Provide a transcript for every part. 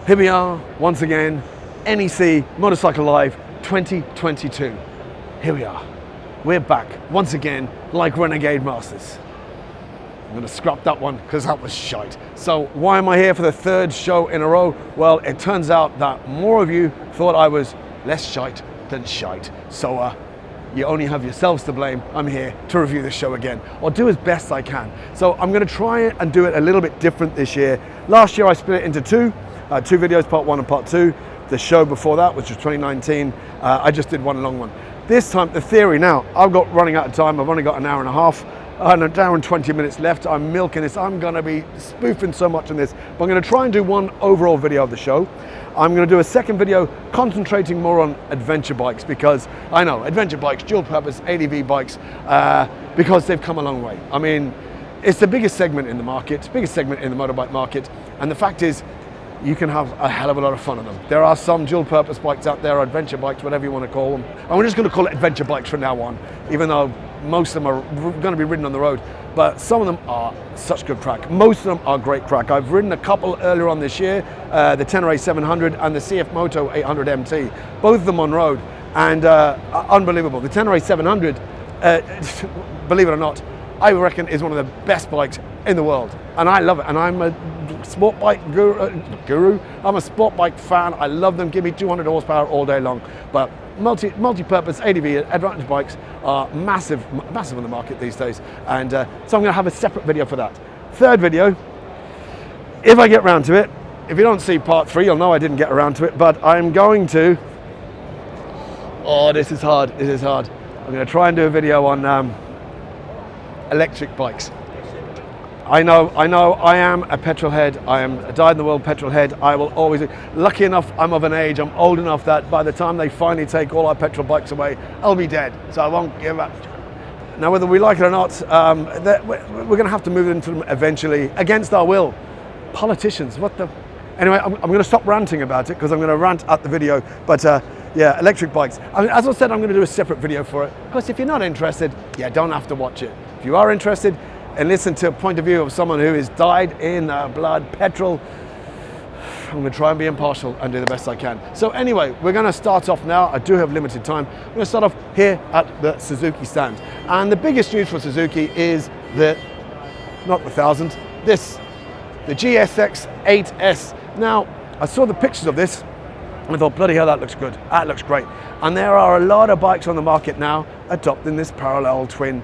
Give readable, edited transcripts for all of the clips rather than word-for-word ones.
Here we are, once again, NEC Motorcycle Live 2022. Here we are. We're back, once again, like Renegade Masters. I'm going to scrap that one because that was shite. So why am I here for the third show in a row? Well, it turns out that more of you thought I was less shite than shite. So you only have yourselves to blame. I'm here to review the show again, or do as best I can. So I'm going to try and do it a little bit different this year. Last year I split it into two videos, part one and part two. The show before that, which was 2019, I just did one long one. This time, the theory now, I've got running out of time. I've only got an hour and a half, and an hour and 20 minutes left. I'm milking this. I'm going to be spoofing so much on this, but I'm going to try and do one overall video of the show. I'm going to do a second video concentrating more on adventure bikes, because I know adventure bikes, dual purpose, ADV bikes, because they've come a long way. I mean, it's the biggest segment in the market, biggest segment in the motorbike market, and the fact is, you can have a hell of a lot of fun on them. There are some dual purpose bikes out there, adventure bikes, whatever you want to call them. And we're just going to call it adventure bikes from now on, even though most of them are going to be ridden on the road. But some of them are such good crack. Most of them are great crack. I've ridden a couple earlier on this year, the Tenere 700 and the CF Moto 800 MT, both of them on road, and unbelievable. The Tenere 700, believe it or not, I reckon is one of the best bikes in the world, and I love it. And I'm a sport bike guru. I'm a sport bike fan. I love them. Give me 200 horsepower all day long. But multi-purpose ADV advantage bikes are massive on the market these days, and so I'm going to have a separate video for that. Third video, if I get around to it. If you don't see part three, you'll know I didn't get around to it. But I'm going to. Oh, this is hard. This is hard. I'm going to try and do a video on electric bikes. I know, I am a petrol head. I am a dyed-in-the-world petrol head. I will always be. Lucky enough, I'm of an age, I'm old enough that by the time they finally take all our petrol bikes away, I'll be dead. So I won't give up. Now, whether we like it or not, we're going to have to move into them eventually, against our will. Politicians, what the... Anyway, I'm going to stop ranting about it, because I'm going to rant at the video. But yeah, electric bikes. I mean, as I said, I'm going to do a separate video for it, because if you're not interested, you don't have to watch it. If you are interested, and listen to a point of view of someone who is dyed in blood petrol, I'm going to try and be impartial and do the best I can. So anyway, we're going to start off now. I do have limited time. We're going to start off here at the Suzuki stand. And the biggest news for Suzuki is the GSX 8S. Now, I saw the pictures of this, and I thought, bloody hell, that looks good. That looks great. And there are a lot of bikes on the market now adopting this parallel twin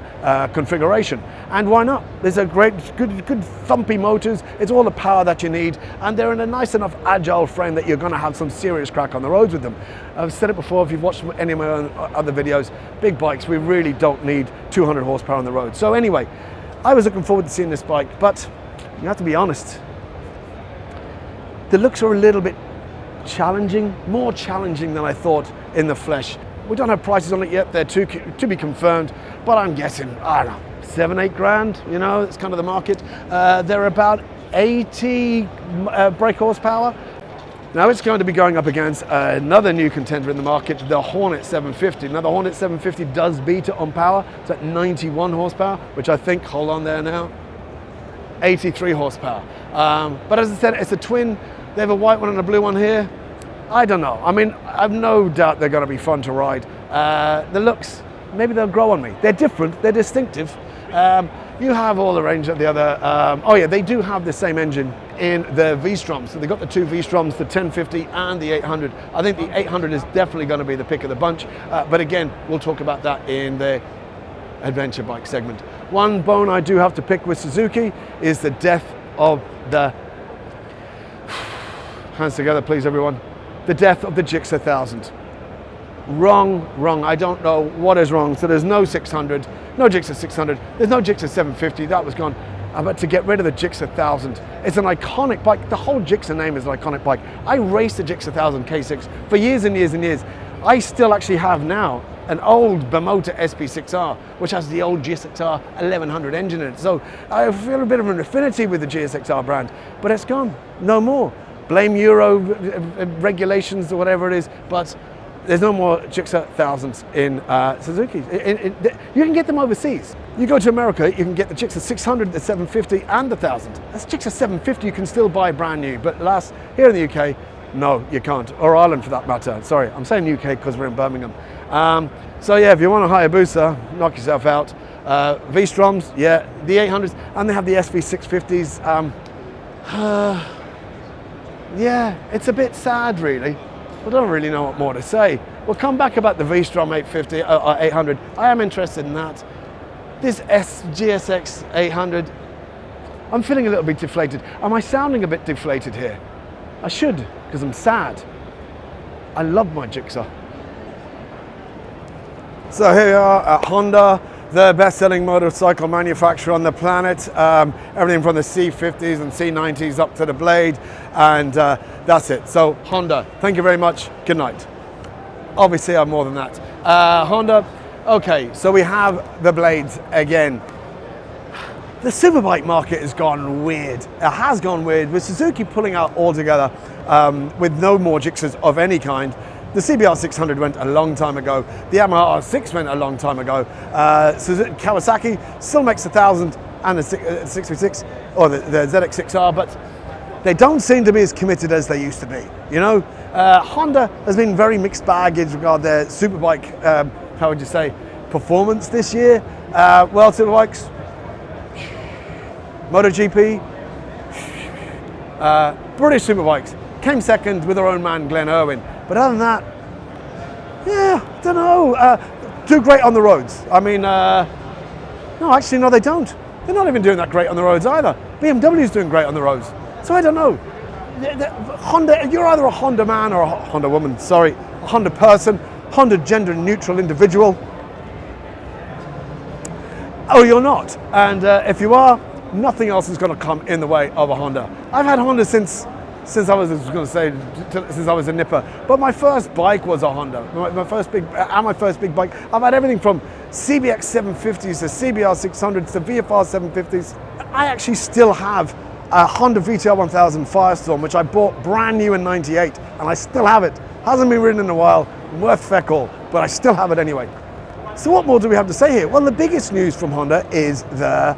configuration. And why not? There's a great, good thumpy motors. It's all the power that you need. And they're in a nice enough agile frame that you're going to have some serious crack on the roads with them. I've said it before, if you've watched any of my other videos, big bikes, we really don't need 200 horsepower on the road. So anyway, I was looking forward to seeing this bike, but you have to be honest. The looks are a little bit challenging, more challenging than I thought in the flesh. We don't have prices on it yet, they're to be confirmed, but I'm guessing, I don't know, 7-8 grand, you know, it's kind of the market. They're about 80 brake horsepower. Now it's going to be going up against another new contender in the market, the Hornet 750. Now the Hornet 750 does beat it on power, it's at 91 horsepower, which I think, hold on there now, 83 horsepower. But as I said, it's a twin. They have a white one and a blue one here. I don't know. I mean, I've no doubt they're going to be fun to ride. The looks, maybe they'll grow on me. They're different, they're distinctive. You have all the range of the other, oh yeah, they do have the same engine in the V-Stroms. So they've got the two V-Stroms, the 1050 and the 800. I think the 800 is definitely going to be the pick of the bunch. But again, we'll talk about that in the adventure bike segment. One bone I do have to pick with Suzuki is the death of the, hands together please everyone, the death of the GX 1000. Wrong, I don't know what is wrong. So there's no 600, no GX 600, there's no GX 750, that was gone. But to get rid of the GX 1000, it's an iconic bike. The whole GX name is an iconic bike. I raced the GX 1000 K6 for years and years and years. I still actually have now an old Bimota SP6R, which has the old GSXR 1100 engine in it. So I feel a bit of an affinity with the GSXR brand, but it's gone, no more. Blame Euro regulations or whatever it is, but there's no more GX 1000s in Suzuki. You can get them overseas. You go to America, you can get the GX 600, the 750 and the 1000. That's GX 750 you can still buy brand new, but here in the UK, No, you can't. Or Ireland for that matter. Sorry, I'm saying UK because we're in Birmingham. So yeah, if you want a Hayabusa, knock yourself out. V-Stroms, yeah, the 800s, and they have the SV650s. Yeah, it's a bit sad really. I don't really know what more to say. We'll come back about the V-Strom 850, 800. I am interested in that. This GSX 800, I'm feeling a little bit deflated. Am I sounding a bit deflated here? I should, because I'm sad. I love my Jigsaw. So here we are at Honda, the best-selling motorcycle manufacturer on the planet. Everything from the C50s and C90s up to the Blade, and that's it. So Honda, thank you very much. Good night. Obviously, I'm more than that. Honda, okay, so we have the Blades again. The superbike market has gone weird. It has gone weird with Suzuki pulling out altogether with no more Jigsaws of any kind. The CBR 600 went a long time ago. The Yamaha R6 went a long time ago. Kawasaki still makes 1000 and the 636 or the ZX6R, but they don't seem to be as committed as they used to be. You know, Honda has been very mixed bag in regard to their superbike, how would you say, performance this year. World Superbikes, MotoGP, British Superbikes came second with their own man Glenn Irwin. But other than that, yeah, don't know. Do great on the roads. I mean, no, actually, no, they don't. They're not even doing that great on the roads either. BMW's doing great on the roads. So I don't know. Honda, you're either a Honda man or a Honda woman. Sorry, a Honda person, Honda gender neutral individual. Oh, you're not. And if you are, nothing else is going to come in the way of a Honda. I've had Honda since I was going to say since I was a nipper. But my first bike was a Honda. My first big bike. I've had everything from CBX 750s to CBR 600s to VFR 750s. I actually still have a Honda VTR 1000 Firestorm, which I bought brand new in '98, and I still have it. Hasn't been ridden in a while, worth feck all, but I still have it anyway. So what more do we have to say here? Well, the biggest news from Honda is the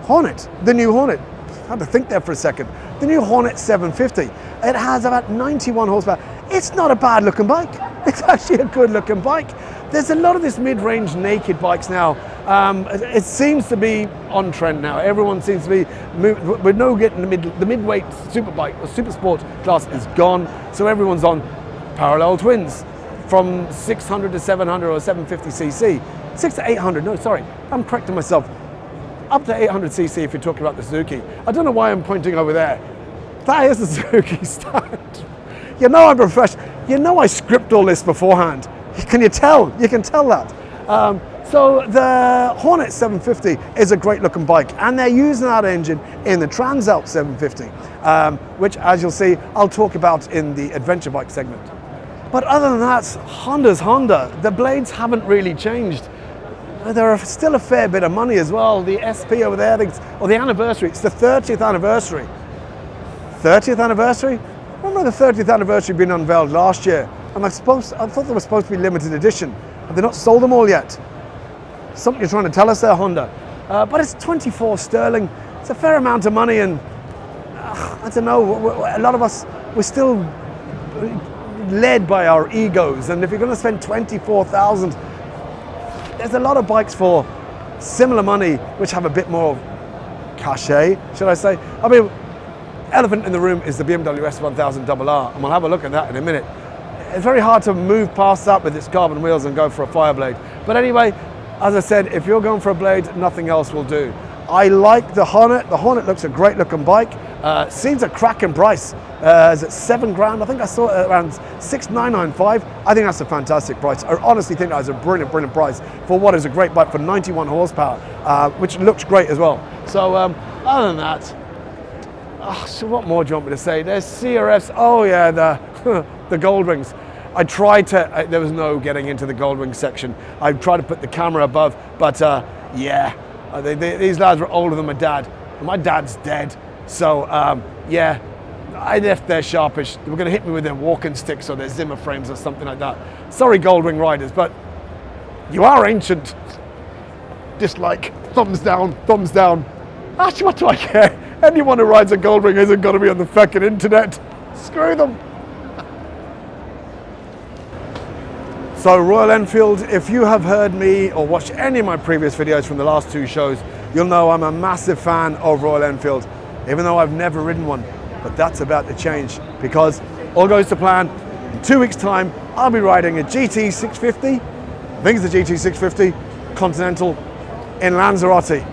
Hornet, the new Hornet. I had to think there for a second. The new Hornet 750. It has about 91 horsepower. It's not a bad looking bike. It's actually a good looking bike. There's a lot of this mid-range naked bikes now. It seems to be on trend now. Everyone seems to be we're no getting the midweight superbike or super sport class is gone. So everyone's on parallel twins from 600 to 700 or 750cc. 6 to 800, no, sorry, I'm correcting myself. Up to 800cc if you're talking about the Suzuki. I don't know why I'm pointing over there. That is the Suzuki stand. You know I'm professional. You know I script all this beforehand. Can you tell? You can tell that. So the Hornet 750 is a great looking bike, and they're using that engine in the Transalp 750, which, as you'll see, I'll talk about in the adventure bike segment. But other than that, Honda's Honda. The blades haven't really changed. They're still a fair bit of money as well. The SP over there, or the anniversary, it's the 30th anniversary. 30th anniversary? I remember the 30th anniversary being unveiled last year, and I thought they were supposed to be limited edition. Have they not sold them all yet? Something you're trying to tell us there, Honda. But it's 24 sterling. It's a fair amount of money, and I don't know, a lot of us, we're still led by our egos, and if you're going to spend 24,000, there's a lot of bikes for similar money which have a bit more cachet, should I say. I mean, elephant in the room is the BMW S1000RR, and we'll have a look at that in a minute. It's very hard to move past that with its carbon wheels and go for a Fireblade. But anyway, as I said, if you're going for a blade, nothing else will do. I like the Hornet. The Hornet looks a great looking bike. Seems a cracking price. Is it $7,000? I think I saw it around $6,995. I think that's a fantastic price. I honestly think that is a brilliant, brilliant price for what is a great bike for 91 horsepower, which looks great as well. So other than that, so what more do you want me to say? There's CRFs. Oh yeah, the gold rings. I tried to, there was no getting into the gold ring section. I tried to put the camera above, but yeah, these lads were older than my dad. My dad's dead, so yeah, I left there sharpish. They were going to hit me with their walking sticks or their Zimmer frames or something like that. Sorry, gold ring riders, but you are ancient. Dislike, thumbs down, thumbs down. Actually, what do I care? Anyone who rides a gold ring isn't going to be on the fucking internet. Screw them. So Royal Enfield, if you have heard me or watched any of my previous videos from the last two shows, you'll know I'm a massive fan of Royal Enfield, even though I've never ridden one. But that's about to change, because all goes to plan. In 2 weeks' time, I'll be riding a GT650, I think it's the GT650 Continental in Lanzarote.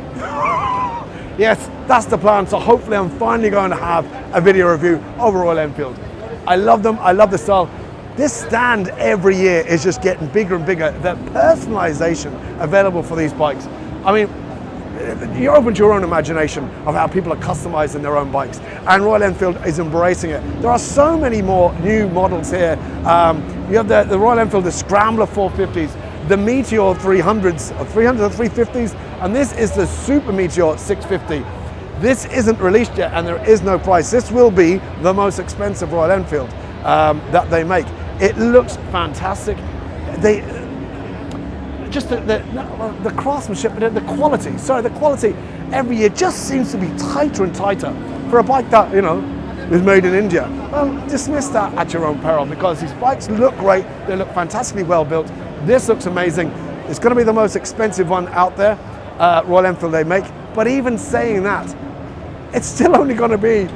Yes, that's the plan. So hopefully I'm finally going to have a video review of Royal Enfield. I love them, I love the style. This stand every year is just getting bigger and bigger. The personalization available for these bikes. I mean, you're open to your own imagination of how people are customizing their own bikes, and Royal Enfield is embracing it. There are so many more new models here. You have the Royal Enfield, the Scrambler 450s, the Meteor 300s, or 350s, and this is the Super Meteor 650. This isn't released yet, and there is no price. This will be the most expensive Royal Enfield that they make. It looks fantastic. Just the craftsmanship, the quality. Sorry, the quality every year just seems to be tighter and tighter for a bike that, you know, is made in India. Well, dismiss that at your own peril, because these bikes look great. They look fantastically well built. This looks amazing. It's going to be the most expensive one out there, Royal Enfield they make. But even saying that, it's still only going to be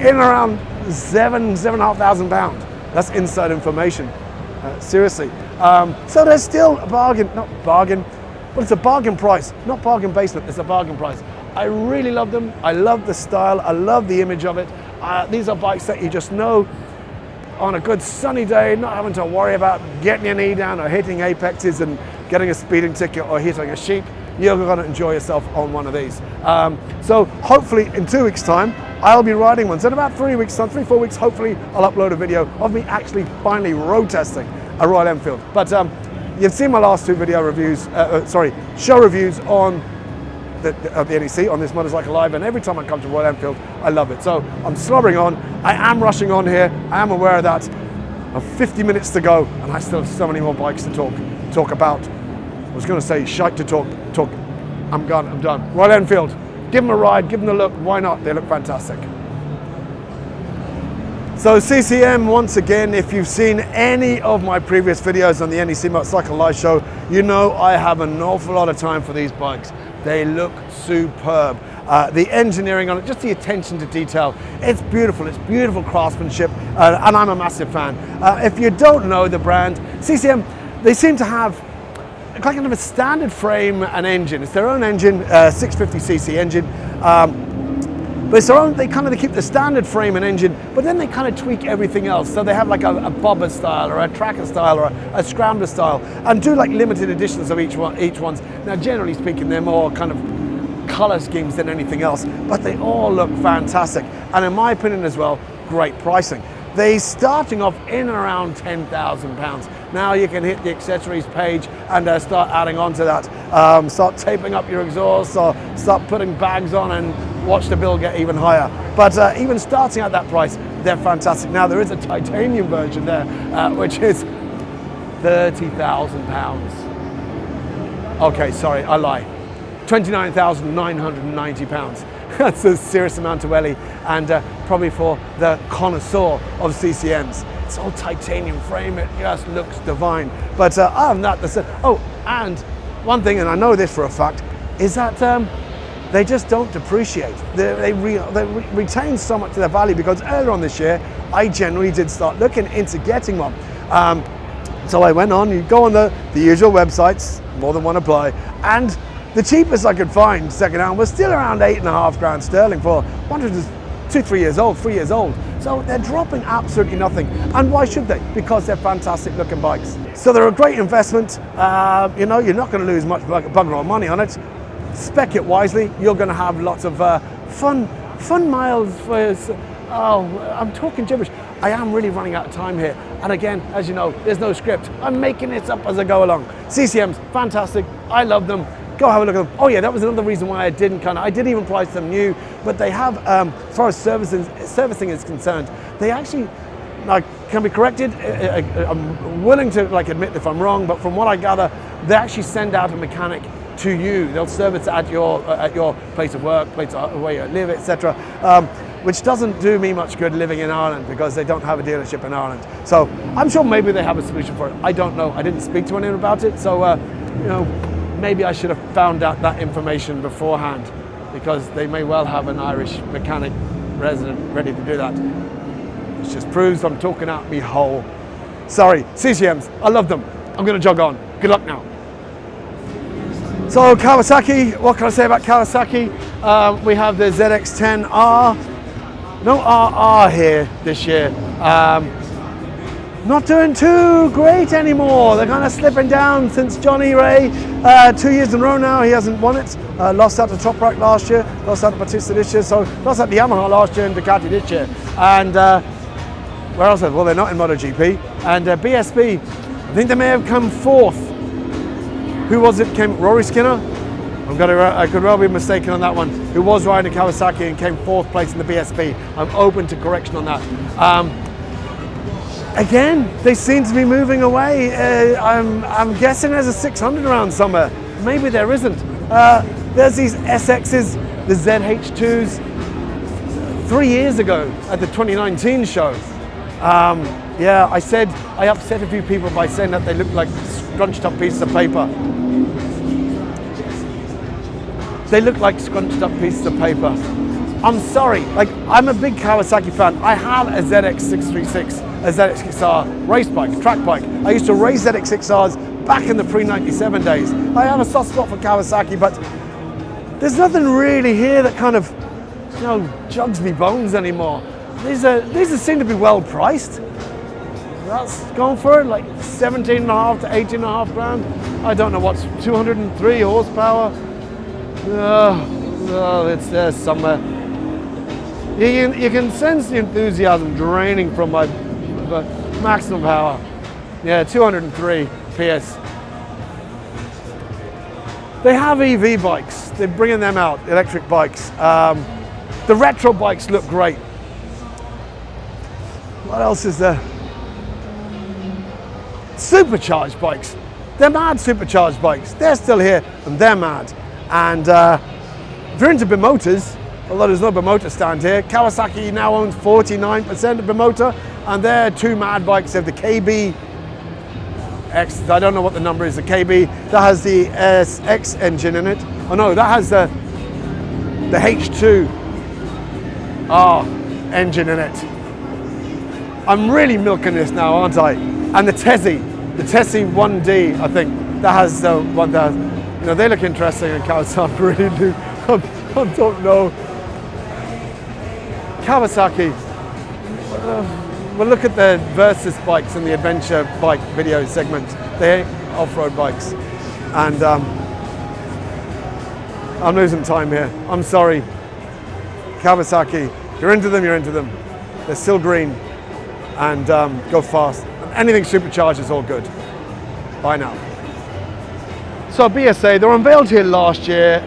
in around £7,500. That's inside information. Seriously. So there's still a bargain, not bargain, but it's a bargain price, not bargain basement, it's a bargain price. I really love them. I love the style. I love the image of it. These are bikes that you just know on a good sunny day, not having to worry about getting your knee down or hitting apexes and getting a speeding ticket or hitting a sheep. You're going to enjoy yourself on one of these. So hopefully in 2 weeks' time, I'll be riding one. So in about 3 weeks, 3-4 weeks, hopefully I'll upload a video of me actually finally road testing a Royal Enfield. But you've seen my last two video reviews, show reviews on the NEC, on this Motorcycle Live, and every time I come to Royal Enfield, I love it. So I'm slobbering on. I am rushing on here. I am aware of that. I've 50 minutes to go, and I still have so many more bikes to talk about. I was going to say shite to talk. I'm gone. I'm done. Royal Enfield. Give them a ride. Give them a look. Why not? They look fantastic. So CCM, once again, if you've seen any of my previous videos on the NEC Motorcycle Live Show, you know I have an awful lot of time for these bikes. They look superb. The engineering on it, just the attention to detail, it's beautiful craftsmanship, and I'm a massive fan. If you don't know the brand, CCM, they seem to have kind of a standard frame and engine. It's their own engine, 650cc engine. But it's their own, they keep the standard frame and engine, but then they kind of tweak everything else. So they have like a bobber style or a tracker style or a scrambler style, and do like limited editions of each one's. Now, generally speaking, they're more kind of color schemes than anything else, but they all look fantastic. And in my opinion as well, great pricing. They're starting off in around £10,000. Now you can hit the accessories page and start adding on to that. Start taping up your exhaust, or start putting bags on, and watch the bill get even higher. But even starting at that price, they're fantastic. Now there is a titanium version there, which is £30,000. Okay, sorry, I lie. £29,990. That's a serious amount of welly, and probably for the connoisseur of CCMs. It's all titanium frame, it just looks divine. But other than that, that's it. Oh, and one thing, and I know this for a fact, is that they just don't depreciate. They retain so much of their value, because earlier on this year, I generally did start looking into getting one. So I went on, you go on the usual websites, more than one apply, and the cheapest I could find second-hand was still around £8,500 sterling for one that was 3 years old. So they're dropping absolutely nothing. And why should they? Because they're fantastic looking bikes. So they're a great investment. You know, you're not going to lose much bugger all money on it. Spec it wisely. You're going to have lots of fun miles. I'm talking gibberish. I am really running out of time here. And again, as you know, there's no script. I'm making this up as I go along. CCMs, fantastic. I love them. Go have a look at them. Oh yeah, that was another reason why I didn't even price them new, but they have, as far as servicing is concerned, they actually can be corrected. I'm willing to admit if I'm wrong, but from what I gather, they actually send out a mechanic to you. They'll service it at your place of work, place where you live, etc. which doesn't do me much good living in Ireland because they don't have a dealership in Ireland. So I'm sure maybe they have a solution for it. I don't know. I didn't speak to anyone about it. So, you know, maybe I should have found out that information beforehand, because they may well have an Irish mechanic resident ready to do that. It just proves I'm talking out me hole. Sorry, CCMs, I love them. I'm going to jog on. Good luck now. So Kawasaki, what can I say about Kawasaki? We have the ZX-10R. No RR here this year. Not doing too great anymore. They're kind of slipping down since Johnny Ray. 2 years in a row now, he hasn't won it. Lost out to Toprak last year, lost out to Batista this year, so lost out to Yamaha last year and Ducati this year. And where else? Well, they're not in MotoGP. And BSB, I think they may have come fourth. Who was it? Came Rory Skinner? I could well be mistaken on that one. Who was riding a Kawasaki and came fourth place in the BSB. I'm open to correction on that. Again, they seem to be moving away. I'm guessing there's a 600 around somewhere. Maybe there isn't. There's these SXs, the ZH2s. 3 years ago at the 2019 show. Yeah, I said I upset a few people by saying that they looked like scrunched up pieces of paper. They look like scrunched up pieces of paper. I'm sorry, like, I'm a big Kawasaki fan. I have a ZX636, a ZX6R race bike, a track bike. I used to race ZX6Rs back in the pre-97 days. I have a soft spot for Kawasaki, but there's nothing really here that kind of, you know, jugs me bones anymore. These seem to be well priced. That's going for it, like 17.5 to 18.5 grand. I don't know what's 203 horsepower. Oh, it's there somewhere. You can sense the enthusiasm draining from my maximum power. Yeah, 203 PS. They have EV bikes. They're bringing them out, electric bikes. The retro bikes look great. What else is there? Supercharged bikes. They're mad supercharged bikes. They're still here and they're mad. And if you're into bimotors, although there's no bimotor stand here, Kawasaki now owns 49% of bimotor, and they're two mad bikes. They have the KB X, I don't know what the number is, the KB, that has the SX engine in it. Oh no, that has the H2R engine in it. I'm really milking this now, aren't I? And the Tezzy 1D, I think, that has the one that, you know, they look interesting in Kawasaki, really do. I don't know. Kawasaki, we'll look at the Versus bikes and the adventure bike video segment. They're off-road bikes. And I'm losing time here. I'm sorry. Kawasaki, if you're into them, you're into them. They're still green and go fast. Anything supercharged is all good. Bye now. So BSA, they were unveiled here last year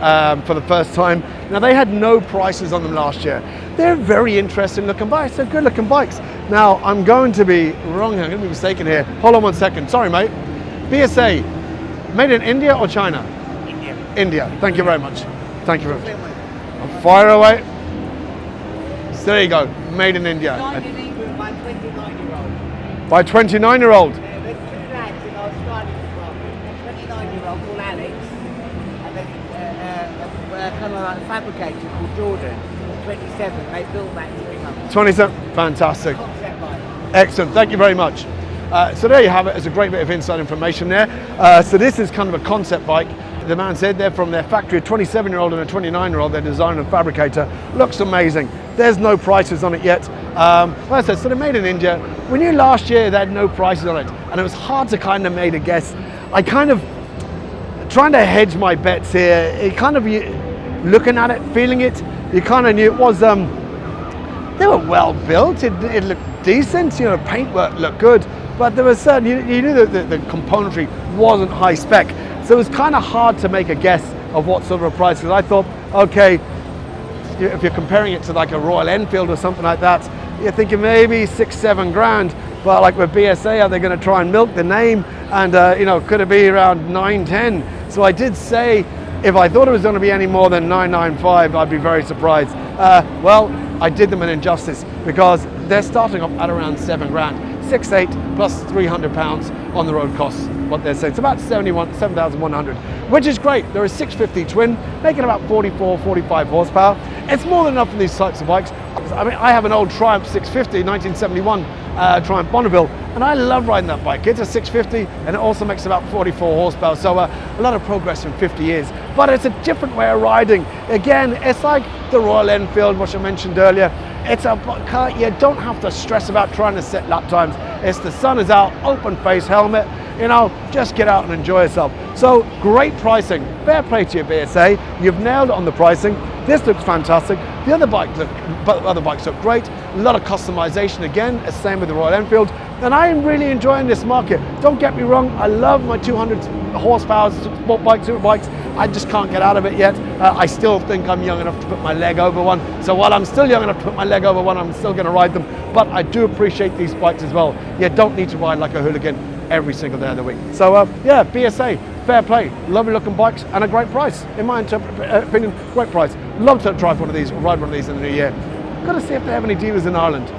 for the first time. Now they had no prices on them last year. They're very interesting looking bikes. They're good looking bikes. Now I'm going to be wrong here, I'm going to be mistaken here. Hold on 1 second, sorry mate. BSA, made in India or China? India. India, thank you very much. Thank you very much. I'll fire away. So there you go, made in India. Designed in England by 29-year-old. By 29-year-old. There's two lads in Australia as well. A 29-year-old called Alex, and a kind of like a fabricator called Jordan, 27. They built that in 3 months. 27, fantastic. Concept bike. Excellent, thank you very much. So there you have it, it's a great bit of inside information there. So this is kind of a concept bike. The man said they're from their factory, a 27-year-old and a 29-year-old, their designer and fabricator. Looks amazing. There's no prices on it yet. Like I said, so they're made in India. We knew last year they had no prices on it, and it was hard to kind of make a guess. I kind of, trying to hedge my bets here, it kind of, looking at it, feeling it, you kind of knew it was, they were well built, it looked decent, you know, paintwork looked good, but there was certain, you knew that the componentry wasn't high spec. So it was kind of hard to make a guess of what sort of a price, because I thought, okay, if you're comparing it to like a Royal Enfield or something like that, you're thinking maybe 6-7 grand. But like with BSA, are they going to try and milk the name? And you know, could it be around 9-10? So I did say If I thought it was going to be any more than 995, I'd be very surprised. Well, I did them an injustice because they're starting off at around 7 grand. 6.8 plus £300 on the road costs, what they're saying. It's about 7,100, which is great. They're a 650 twin, making about 44, 45 horsepower. It's more than enough for these types of bikes. I mean, I have an old Triumph 650, 1971 Triumph Bonneville, and I love riding that bike. It's a 650, and it also makes about 44 horsepower, so a lot of progress in 50 years. But it's a different way of riding. Again, it's like the Royal Enfield, which I mentioned earlier. It's a car you don't have to stress about trying to set lap times. It's the sun is out, open face helmet, you know, just get out and enjoy yourself. So great pricing, fair play to your BSA. You've nailed it on the pricing. This looks fantastic. The other bikes look great. A lot of customization again, the same with the Royal Enfield. And I am really enjoying this market. Don't get me wrong, I love my 200 horsepower sport bikes, super bikes. I just can't get out of it yet. I still think I'm young enough to put my leg over one. So while I'm still young enough to put my leg over one, I'm still going to ride them. But I do appreciate these bikes as well. You don't need to ride like a hooligan every single day of the week. So yeah, BSA, fair play, lovely looking bikes and a great price. In my opinion, great price. Love to drive one of these or ride one of these in the new year. Got to see if they have any dealers in Ireland.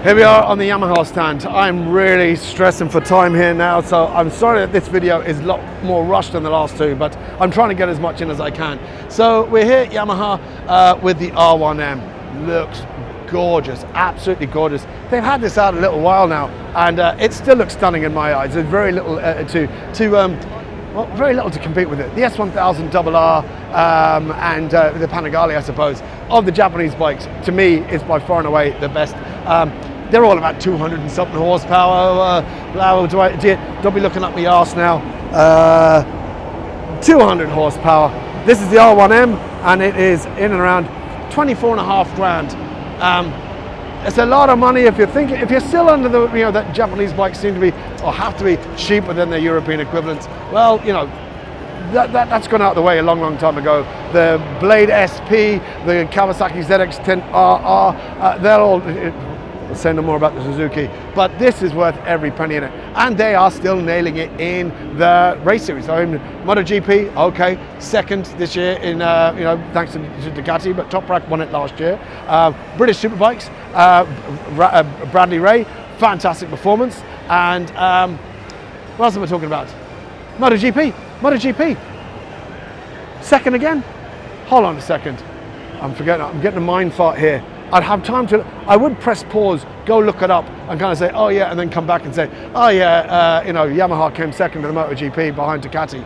Here we are on the Yamaha stand. I'm really stressing for time here now, so I'm sorry that this video is a lot more rushed than the last two, but I'm trying to get as much in as I can. So we're here at Yamaha with the R1M. Looks gorgeous, absolutely gorgeous. They've had this out a little while now, and it still looks stunning in my eyes. There's very little very little to compete with it. The S1000 RR and the Panigale, I suppose, of the Japanese bikes, to me, is by far and away the best. They're all about 200 and something horsepower. Don't be looking up my arse now. 200 horsepower. This is the R1M, and it is in and around 24.5 grand. It's a lot of money if you're still under the, you know, that Japanese bikes seem to be, or have to be, cheaper than their European equivalents. Well, you know, that's gone out of the way a long time ago. The Blade SP, the Kawasaki ZX-10RR, they're all, I'll say no more about the Suzuki, but this is worth every penny in it. And they are still nailing it in the race series. So in MotoGP, okay, second this year in, you know, thanks to Ducati, but Top Rack won it last year. British Superbikes, Bradley Ray, fantastic performance. And what else am I talking about? MotoGP, second again? Hold on a second, I'm getting a mind fart here. I'd have time to, I would press pause, go look it up and kind of say, oh yeah, and then come back and say, oh yeah, you know, Yamaha came second in the MotoGP behind Ducati.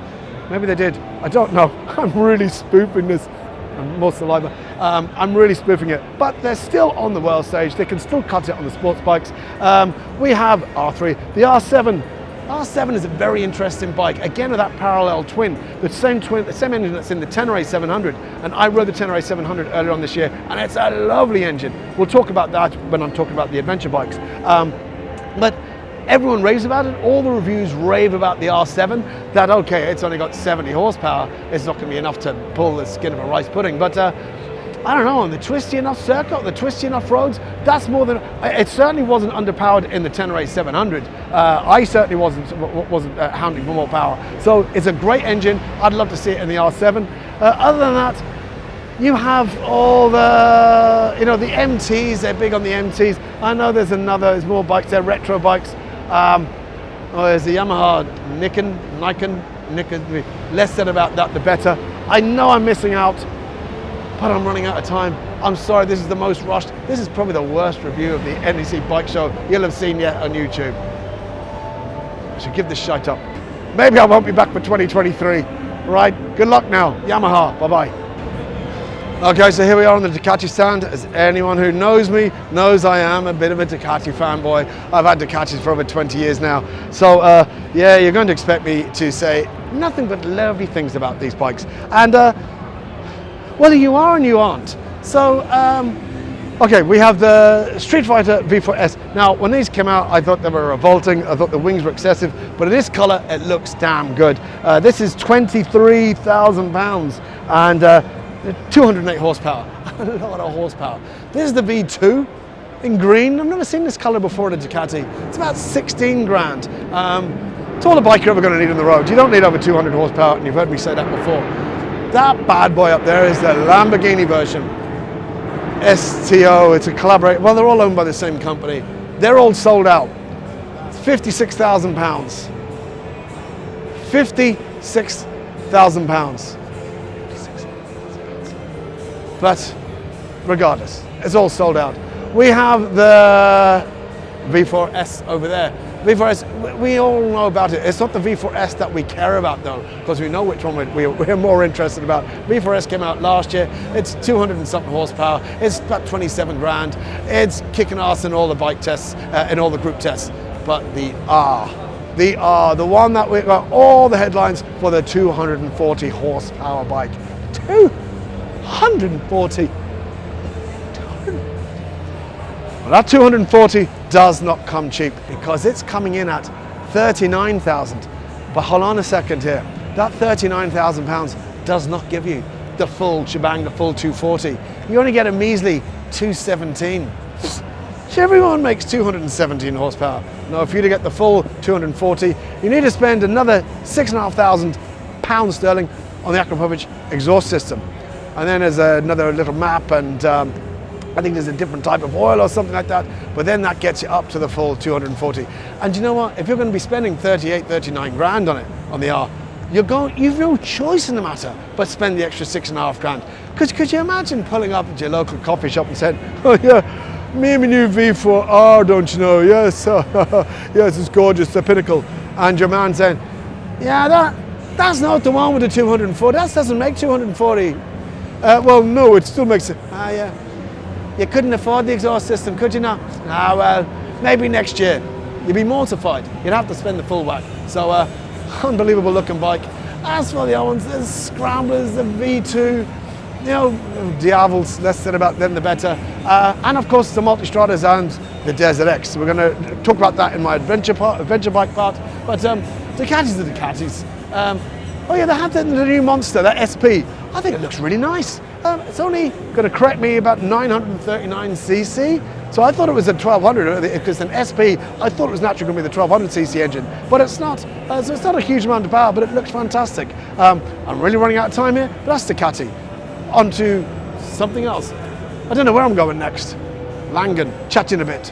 Maybe they did, I don't know. I'm really spoofing this, more saliva. I'm really spoofing it, but they're still on the world stage. They can still cut it on the sports bikes. We have R3, the R7. R7 is a very interesting bike, again with that parallel twin, the same engine that's in the Tenere 700, and I rode the Tenere 700 earlier on this year, and it's a lovely engine. We'll talk about that when I'm talking about the adventure bikes. But everyone raves about it, all the reviews rave about the R7, that okay, it's only got 70 horsepower, it's not going to be enough to pull the skin of a rice pudding, but I don't know, on the twisty enough circuit, the twisty enough roads, that's more than, it certainly wasn't underpowered in the Tenere 700. I certainly wasn't hounding for more power. So it's a great engine. I'd love to see it in the R7. Other than that, you have all the, you know, the MTs, they're big on the MTs. I know there's more bikes, they're retro bikes. There's the Yamaha Nikon, less said about that, the better. I know I'm missing out, but I'm running out of time. I'm sorry, this is the most rushed. This is probably the worst review of the NEC bike show you'll have seen yet on YouTube. I should give this shite up. Maybe I won't be back for 2023. Right, good luck now. Yamaha, bye-bye. Okay, so here we are on the Ducati stand. As anyone who knows me knows, I am a bit of a Ducati fanboy. I've had Ducatis for over 20 years now. So yeah, you're going to expect me to say nothing but lovely things about these bikes. And well, you are and you aren't. So, okay, we have the Street Fighter V4S. Now, when these came out, I thought they were revolting. I thought the wings were excessive, but in this color, it looks damn good. This is £23,000 and 208 horsepower. A lot of horsepower. This is the V2 in green. I've never seen this color before in a Ducati. It's about 16 grand. It's all the bike you're ever going to need on the road. You don't need over 200 horsepower, and you've heard me say that before. That bad boy up there is the Lamborghini version. STO, it's a collaboration. Well, they're all owned by the same company. They're all sold out. It's £56,000. £56,000. But regardless, it's all sold out. We have the V4S over there. V4S, we all know about it. It's not the V4S that we care about though, because we know which one we're more interested about. V4S came out last year. It's 200 and something horsepower. It's about 27 grand. It's kicking ass in all the bike tests, in all the group tests. But the one that we got all the headlines for the 240 horsepower bike. 240. Well, that 240 does not come cheap because it's coming in at 39,000. But hold on a second here. That 39,000 pounds does not give you the full shebang, the full 240. You only get a measly 217. Everyone makes 217 horsepower. Now, if you to get the full 240, you need to spend another £6,500 sterling on the Akrapovic exhaust system. And then there's another little map, and I think there's a different type of oil or something like that, but then that gets you up to the full 240. And you know what? If you're going to be spending 38, 39 grand on it, on the R, you've no choice in the matter but spend the extra 6.5 grand. Because could you imagine pulling up at your local coffee shop and saying, oh yeah, me and my new V4R, don't you know? Yes, yes, it's gorgeous, the pinnacle. And your man saying, yeah, that's not the one with the 240, that doesn't make 240. Well, no, it still makes it. Yeah. You couldn't afford the exhaust system, could you not? Ah, well, maybe next year. You'd be mortified. You'd have to spend the full whack. So, unbelievable looking bike. As for the other ones, there's Scramblers, the V2, you know, Diavels, less said about them the better. And of course, the Multistradas and the Desert X. We're going to talk about that in my adventure bike part. But Ducatis are Ducatis. Oh yeah, they have the new Monster, that SP. I think it looks really nice. It's only going to correct me about 939cc. So I thought it was a 1200, because an SP, I thought it was naturally going to be the 1200cc engine, but it's not. So it's not a huge amount of power, but it looks fantastic. I'm really running out of time here, but that's Ducati. On to something else. I don't know where I'm going next. Langen, chat in a bit.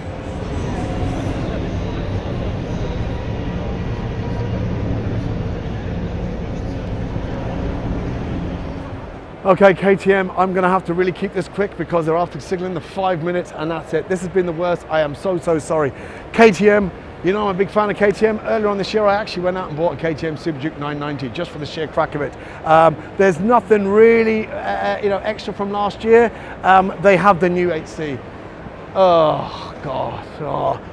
Okay, KTM, I'm going to have to really keep this quick because they're after signaling the 5 minutes, and that's it. This has been the worst. I am so sorry. KTM, you know I'm a big fan of KTM. Earlier on this year, I actually went out and bought a KTM Super Duke 990 just for the sheer crack of it. There's nothing really, extra from last year. They have the new 8C. Oh God,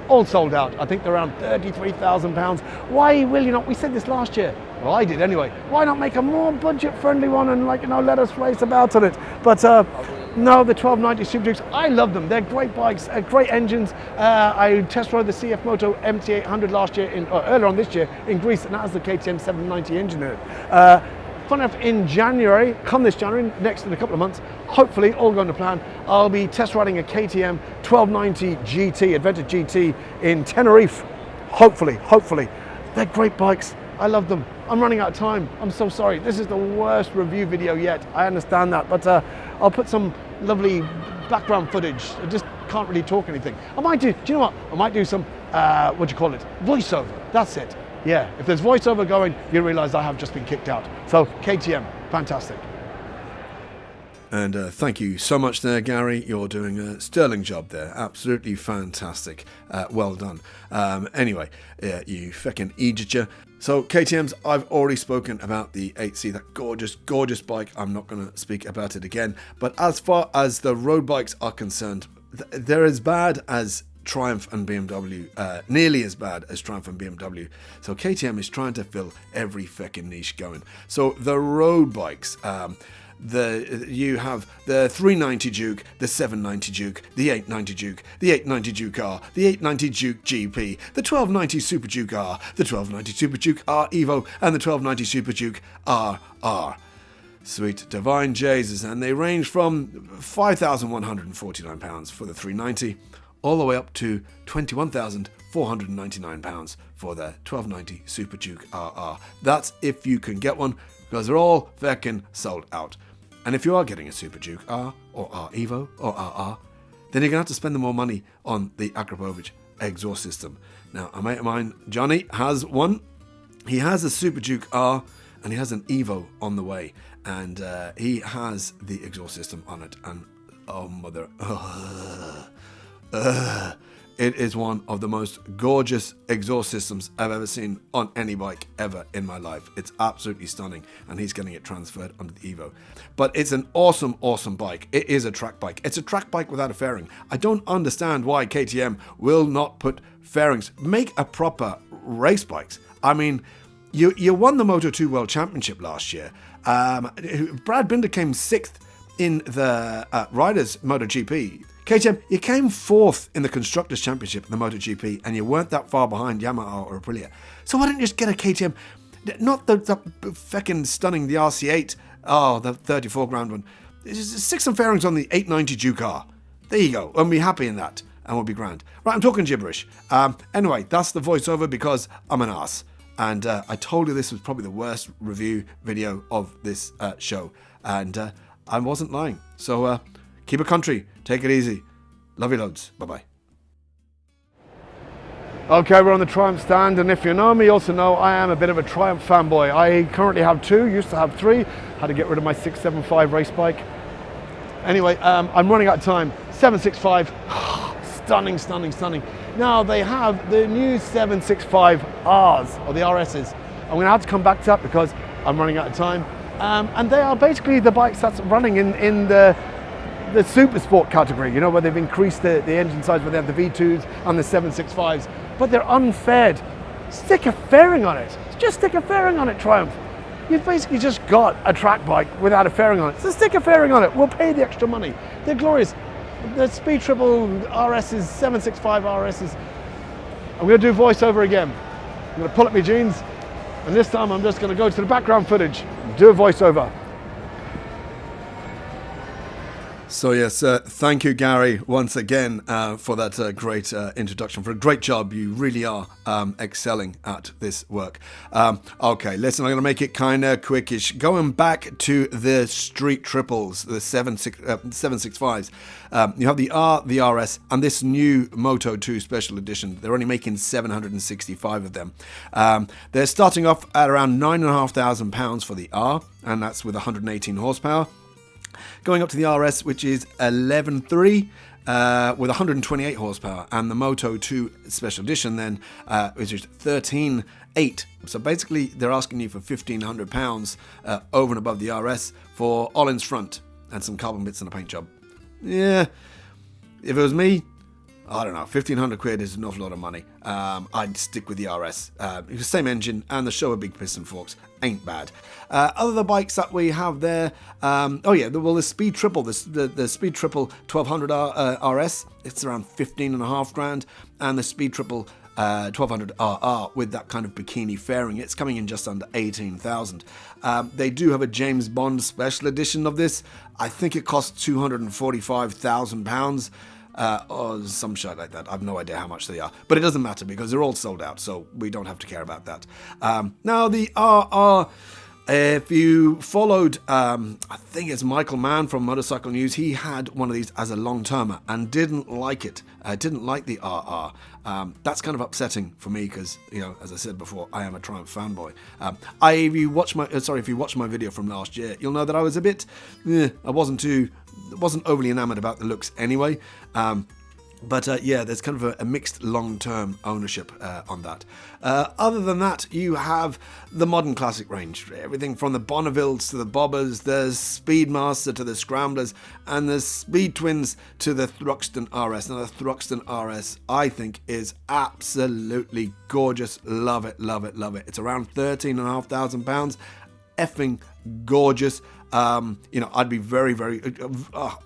all sold out. I think they're around £33,000. Why will you not? We said this last year. Well, I did anyway. Why not make a more budget-friendly one and let us race about on it? But no, the 1290 Super Dukes, I love them. They're great bikes, great engines. I test rode the CF Moto MT800 last year, earlier on this year in Greece, and that has the KTM 790 engine in it. Fun enough, in January, this January, next in a couple of months, hopefully, all going to plan, I'll be test riding a KTM 1290 GT, Adventure GT in Tenerife. Hopefully. They're great bikes. I love them. I'm running out of time. I'm so sorry. This is the worst review video yet. I understand that, but I'll put some lovely background footage. I just can't really talk anything. I might do you know what? I might do some, voiceover. That's it. Yeah, if there's voiceover going, you realise I have just been kicked out. So KTM, fantastic. And thank you so much there, Gary. You're doing a sterling job there. Absolutely fantastic. Well done. Anyway, you feckin' idiot. So KTM's, I've already spoken about the 8C, that gorgeous bike. I'm not going to speak about it again. But as far as the road bikes are concerned, they're as bad as Triumph and BMW, nearly as bad as Triumph and BMW. So KTM is trying to fill every feckin' niche going. So the road bikes, you have the 390 Duke, the 790 Duke, the 890 Duke, the 890 Duke R, the 890 Duke GP, the 1290 Super Duke R, the 1290 Super Duke R Evo, and the 1290 Super Duke RR. Sweet divine Jesus, and they range from £5,149 for the 390 all the way up to £21,499 for the 1290 Super Duke RR. That's if you can get one, because they're all feckin' sold out. And if you are getting a Super Duke R or R Evo or RR, then you're going to have to spend the more money on the Akrapovic exhaust system. Now, a mate of mine, Johnny, has one. He has a Super Duke R and he has an Evo on the way. And he has the exhaust system on it. And oh, mother. It is one of the most gorgeous exhaust systems I've ever seen on any bike ever in my life. It's absolutely stunning, and he's getting it transferred onto the Evo. But it's an awesome, awesome bike. It is a track bike. It's a track bike without a fairing. I don't understand why KTM will not put fairings. Make a proper race bikes. I mean, you won the Moto2 World Championship last year. Brad Binder came 6th in the Riders MotoGP. KTM, you came 4th in the Constructors' Championship in the MotoGP, and you weren't that far behind Yamaha or Aprilia. So why don't you just get a KTM? Not the feckin' stunning, the RC8, the 34 grand one. Just stick some fairings on the 890 Duke R. There you go, and be happy in that, and we'll be grand. Right, I'm talking gibberish. Anyway, that's the voiceover because I'm an ass. And I told you this was probably the worst review video of this show, and I wasn't lying. So keep it country, take it easy. Love you loads. Bye-bye. Okay, we're on the Triumph stand, and if you know me, you also know I am a bit of a Triumph fanboy. I currently have 2, used to have 3, had to get rid of my 675 race bike. Anyway, I'm running out of time. 765, stunning, stunning, stunning. Now they have the new 765Rs, or the RSs. I'm gonna have to come back to that because I'm running out of time. And they are basically the bikes that's running in the super sport category, you know, where they've increased the engine size, where they have the V2s and the 765s, but they're unfaired. Stick a fairing on it. Just stick a fairing on it, Triumph. You've basically just got a track bike without a fairing on it. So stick a fairing on it. We'll pay the extra money. They're glorious. The Speed Triple RSs, 765 RSs. I'm going to do voiceover again. I'm going to pull up my jeans, and this time I'm just going to go to the background footage and do a voiceover. So yes, thank you, Gary, once again for that great introduction, for a great job. You really are excelling at this work. Okay, listen, I'm going to make it kind of quickish. Going back to the street triples, the 765s, you have the R, the RS, and this new Moto 2 Special Edition. They're only making 765 of them. They're starting off at around £9,500 for the R, and that's with 118 horsepower. Going up to the RS, which is 11.3 with 128 horsepower, and the Moto 2 Special Edition then, which is 13.8. So basically, they're asking you for £1,500 over and above the RS for Ollins front and some carbon bits and a paint job. Yeah, if it was me, I don't know, 1,500 quid is an awful lot of money. I'd stick with the RS. It's the same engine, and the Showa big piston forks ain't bad. Other bikes that we have there, the Speed Triple, the Speed Triple 1200 RS, it's around 15.5 grand, and the Speed Triple 1200 RR with that kind of bikini fairing, it's coming in just under 18,000. They do have a James Bond Special Edition of this. I think it costs £245,000. Or some shit like that. I have no idea how much they are, but it doesn't matter because they're all sold out, so we don't have to care about that. Now the RR, if you followed, I think it's Michael Mann from Motorcycle News, he had one of these as a long-termer and didn't like it. Didn't like the RR. That's kind of upsetting for me because, you know, as I said before, I am a Triumph fanboy. If you watch my video from last year, you'll know that I was a bit, I wasn't overly enamored about the looks anyway. But there's kind of a mixed long-term ownership on that. Other than that, you have the modern classic range. Everything from the Bonnevilles to the Bobbers, the Speedmaster to the Scramblers, and the Speed Twins to the Thruxton RS. Now, the Thruxton RS, I think, is absolutely gorgeous. Love it, love it, love it. It's around £13,500. Effing gorgeous. I'd be very, very,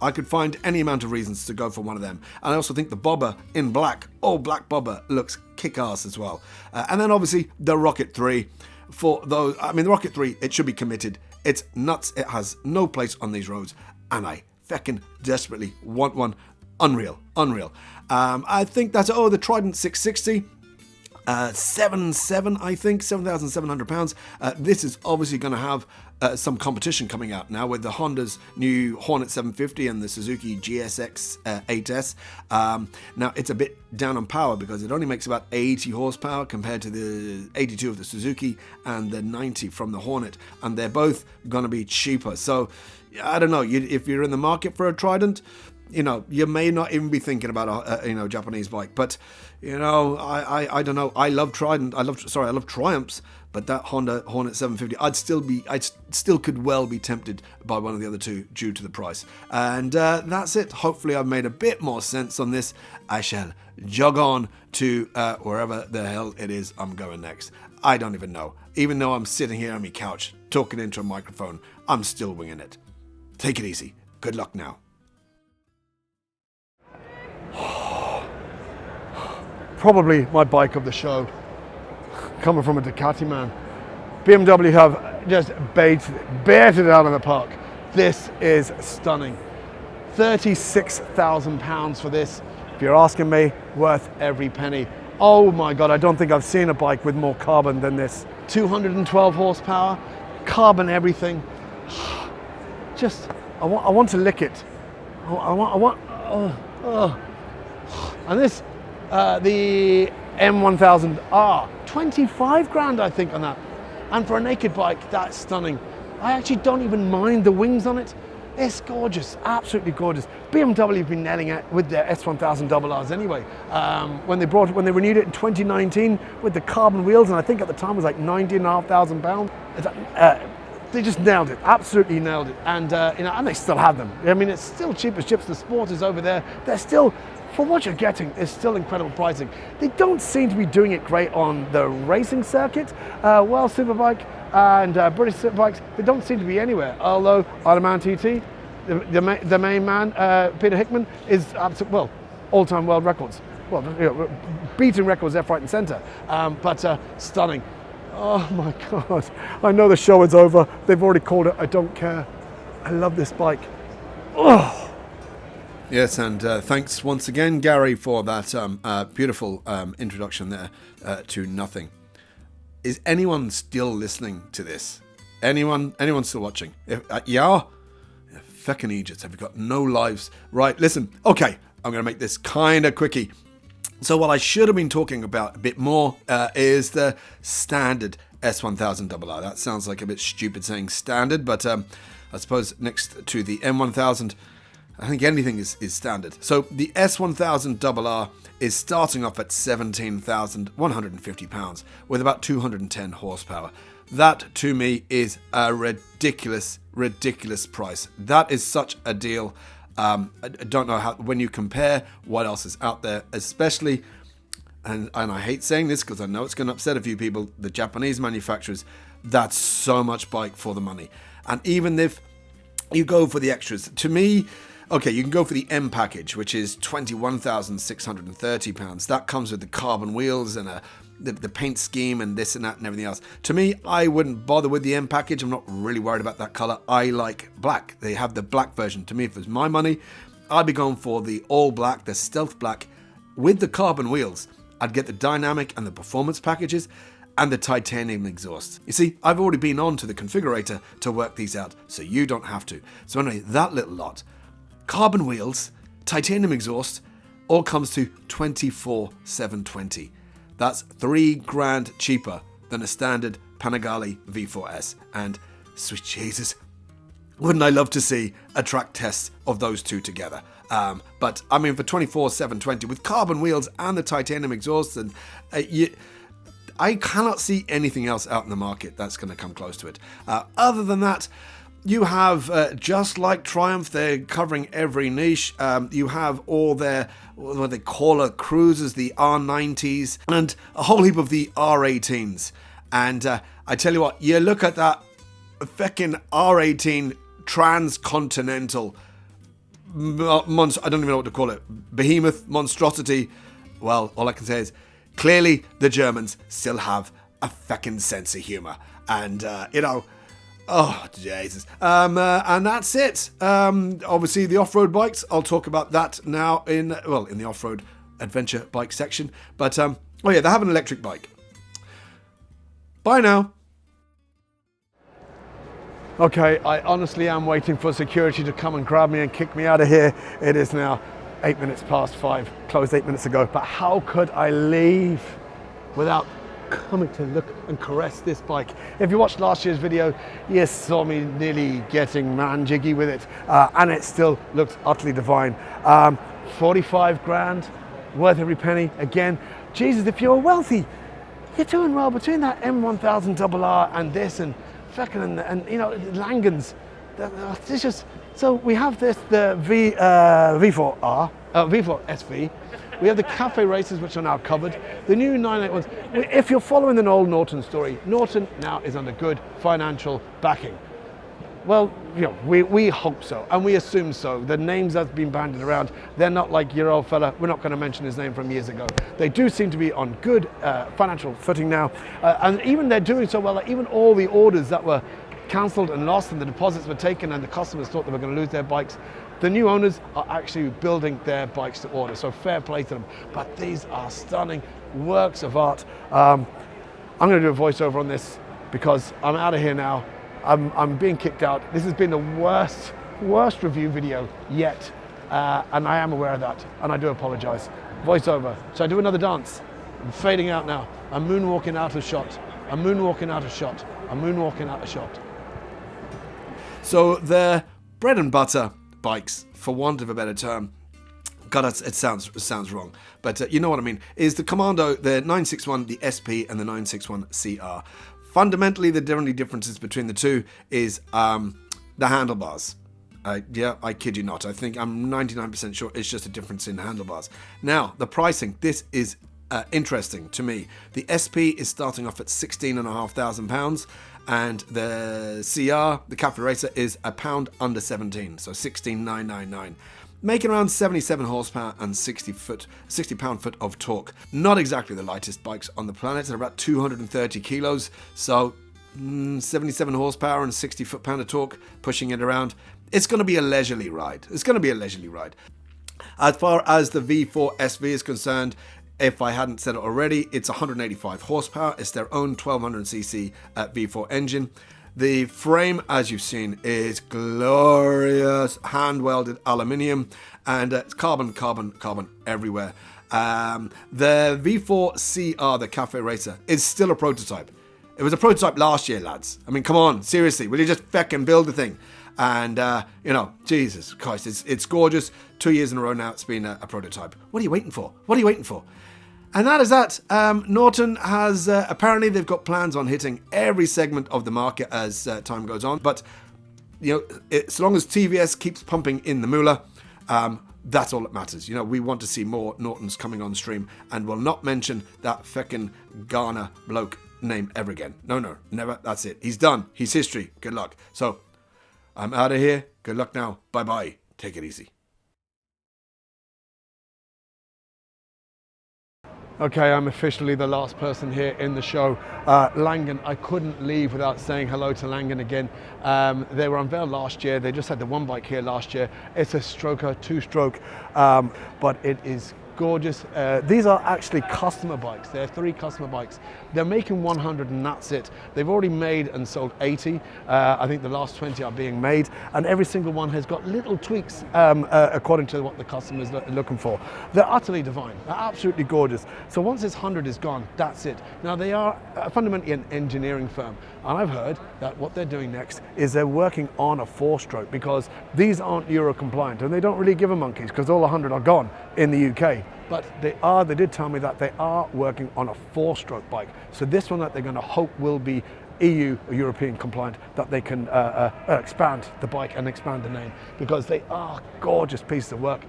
I could find any amount of reasons to go for one of them. And I also think the Bobber in black, black Bobber, looks kick-ass as well. And then obviously the Rocket 3. For those, the Rocket 3, it should be committed. It's nuts. It has no place on these roads. And I feckin' desperately want one. unreal. I think that's, the Trident 660. 7,700, I think, £7,700. This is obviously going to have some competition coming out now with the Honda's new Hornet 750 and the Suzuki GSX 8S. Now, it's a bit down on power because it only makes about 80 horsepower compared to the 82 of the Suzuki and the 90 from the Hornet, and they're both going to be cheaper. So, I don't know, if you're in the market for a Trident, you may not even be thinking about a Japanese bike, but I don't know. I love Trident. I love Triumphs, but that Honda Hornet 750, I still could well be tempted by one of the other two due to the price. And that's it. Hopefully, I've made a bit more sense on this. I shall jog on to wherever the hell it is I'm going next. I don't even know. Even though I'm sitting here on my couch talking into a microphone, I'm still winging it. Take it easy. Good luck now. Probably my bike of the show, coming from a Ducati man. BMW have just baited it out of the park. This is stunning. £36,000 for this. If you're asking me, worth every penny. Oh my God, I don't think I've seen a bike with more carbon than this. 212 horsepower, carbon everything. Just, I want to lick it. And this, the M1000R, 25 grand I think on that. And for a naked bike, that's stunning. I actually don't even mind the wings on it. It's gorgeous, absolutely gorgeous. BMW have been nailing it with their S1000RRs anyway. When they renewed it in 2019 with the carbon wheels, and I think at the time it was like £90,500. They just nailed it, absolutely nailed it, and and they still have them. I mean, it's still cheap as chips. The Sport is over there. They're still, for what you're getting, is still incredible pricing. They don't seem to be doing it great on the racing circuit. World Superbike and British Superbikes, they don't seem to be anywhere. Although Automan TT, the main man, Peter Hickman, is all-time world records. Well, beating records left, right, and centre. But stunning. Oh my God, I know the show is over. They've already called it. I don't care. I love this bike. Oh. Yes, and thanks once again, Gary, for that beautiful introduction there to nothing. Is anyone still listening to this? Anyone still watching? Yeah? Feckin' Egypt, have you got no lives? Right, listen, okay, I'm going to make this kind of quickie. So what I should have been talking about a bit more is the standard S1000RR. That sounds like a bit stupid saying standard, but I suppose next to the M1000, I think anything is standard. So the S1000RR is starting off at £17,150 with about 210 horsepower. That, to me, is a ridiculous price. That is such a deal. I don't know how, when you compare what else is out there, especially, and I hate saying this because I know it's going to upset a few people, the Japanese manufacturers, that's so much bike for the money. And even if you go for the extras, to me, okay, you can go for the M package, which is £21,630. That comes with the carbon wheels and the paint scheme and this and that and everything else. To me, I wouldn't bother with the M package. I'm not really worried about that color. I like black. They have the black version. To me, if it was my money, I'd be going for the all black, the stealth black with the carbon wheels. I'd get the dynamic and the performance packages and the titanium exhaust. You see, I've already been on to the configurator to work these out, so you don't have to. So anyway, that little lot, carbon wheels, titanium exhaust, all comes to $24,720. That's $3,000 cheaper than a standard Panigale V4S. And sweet Jesus, wouldn't I love to see a track test of those two together? But I mean, for $24,720 with carbon wheels and the titanium exhaust, and I cannot see anything else out in the market that's going to come close to it. Other than that, you have, just like Triumph, they're covering every niche. You have all their, what they call cruisers, the R90s, and a whole heap of the R18s. And I tell you what, you look at that feckin' R18 transcontinental monster, I don't even know what to call it, behemoth monstrosity. Well, all I can say is, clearly the Germans still have a feckin' sense of humour. And, Oh, Jesus. And that's it. Obviously, the off-road bikes, I'll talk about that now in the off-road adventure bike section. But, oh yeah, they have an electric bike. Bye now. Okay, I honestly am waiting for security to come and grab me and kick me out of here. It is now 8 minutes past 5, closed 8 minutes ago. But how could I leave without coming to look and caress this bike? If you watched last year's video, you saw me nearly getting man jiggy with it, and it still looks utterly divine. 45 grand, worth every penny. Again, Jesus, if you're wealthy, you're doing well between that M1000RR and this and fucking and you know, Langens. It's just, so we have this, the V4R, V4 SV. We have the cafe races, which are now covered. The new 981s. If you're following the old Norton story, Norton now is under good financial backing. Well, you know, we hope so, and we assume so. The names that's been bandied around, they're not like your old fella. We're not going to mention his name from years ago. They do seem to be on good financial footing now, and even they're doing so well that even all the orders that were cancelled and lost and the deposits were taken and the customers thought they were going to lose their bikes, the new owners are actually building their bikes to order, so fair play to them. But these are stunning works of art. I'm going to do a voiceover on this because I'm out of here now. I'm being kicked out. This has been the worst review video yet, and I am aware of that, and I do apologize. Voiceover. So I do another dance. I'm fading out now. I'm moonwalking out of shot. I'm moonwalking out of shot. I'm moonwalking out of shot. So they're bread and butter bikes, for want of a better term. God, it sounds wrong, but you know what I mean. Is the Commando, the 961, the SP, and the 961 CR. Fundamentally, the only differences between the two is the handlebars. Yeah, I kid you not. I think I'm 99% sure it's just a difference in handlebars. Now, the pricing. This is interesting to me. The SP is starting off at £16,500, and the CR, the Cafe Racer, is £1 under 17, so 16,999. Making around 77 horsepower and 60 pound-foot of torque. Not exactly the lightest bikes on the planet. They're about 230 kilos, so 77 horsepower and 60 foot-pound of torque, pushing it around. It's going to be a leisurely ride. It's going to be a leisurely ride. As far as the V4 SV is concerned, if I hadn't said it already, it's 185 horsepower. It's their own 1200cc V4 engine. The frame, as you've seen, is glorious, hand-welded aluminium, and it's carbon everywhere. The V4 CR, the Cafe Racer, is still a prototype. It was a prototype last year, lads. I mean, come on, seriously, will you just feckin' build the thing? And, you know, Jesus Christ, it's gorgeous. 2 years in a row now, it's been a prototype. What are you waiting for? What are you waiting for? And that is that. Norton has, apparently they've got plans on hitting every segment of the market as time goes on. But, you know, as long as TVS keeps pumping in the moolah, that's all that matters. You know, we want to see more Nortons coming on stream, and we'll not mention that feckin' Ghana bloke name ever again. No, never. That's it. He's done. He's history. Good luck. So, I'm out of here. Good luck now. Bye-bye. Take it easy. Okay, I'm officially the last person here in the show. Langen, I couldn't leave without saying hello to Langen again. They were unveiled last year. They just had the one bike here last year. It's a stroker, two-stroke, but it is gorgeous. These are actually customer bikes. They're 3 customer bikes. They're making 100 and that's it. They've already made and sold 80. I think the last 20 are being made, and every single one has got little tweaks according to what the customer is looking for. They're utterly divine. They're absolutely gorgeous. So once this 100 is gone, that's it. Now they are fundamentally an engineering firm, and I've heard that what they're doing next is they're working on a 4-stroke, because these aren't Euro compliant and they don't really give a monkeys because all 100 are gone in the UK. But they did tell me that they are working on a 4-stroke bike. So this one that they're going to hope will be EU or European compliant, that they can expand the bike and expand the name, because they are gorgeous pieces of work.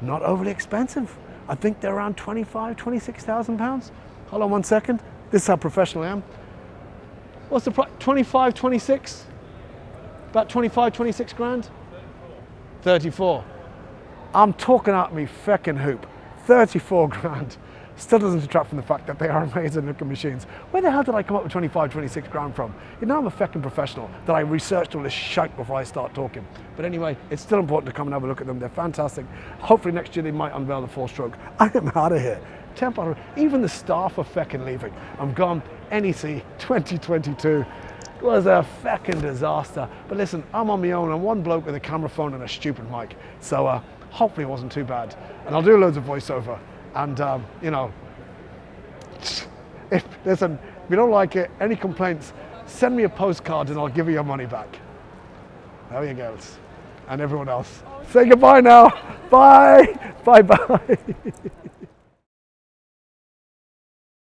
Not overly expensive. I think they're around 26,000 pounds. Hold on one second. This is how professional I am. What's the price? 25, 26? About 25, 26 grand? 34. I'm talking out me feckin' hoop. 34 grand. still doesn't detract from the fact that they are amazing looking machines. Where the hell did I come up with 25, 26 grand from? You know, I'm a fucking professional, that I researched all this shite before I start talking. But anyway, it's still important to come and have a look at them. They're fantastic. Hopefully next year they might unveil the 4-stroke. I am out of here. Tempo, even the staff are fucking leaving. I'm gone. NEC 2022 was a fucking disaster. But listen, I'm on my own. I'm one bloke with a camera phone and a stupid mic. So hopefully it wasn't too bad. And I'll do loads of voiceover. And, you know, if you don't like it, any complaints, send me a postcard and I'll give you your money back. There you go. And everyone else. Say goodbye now. Bye. Bye-bye.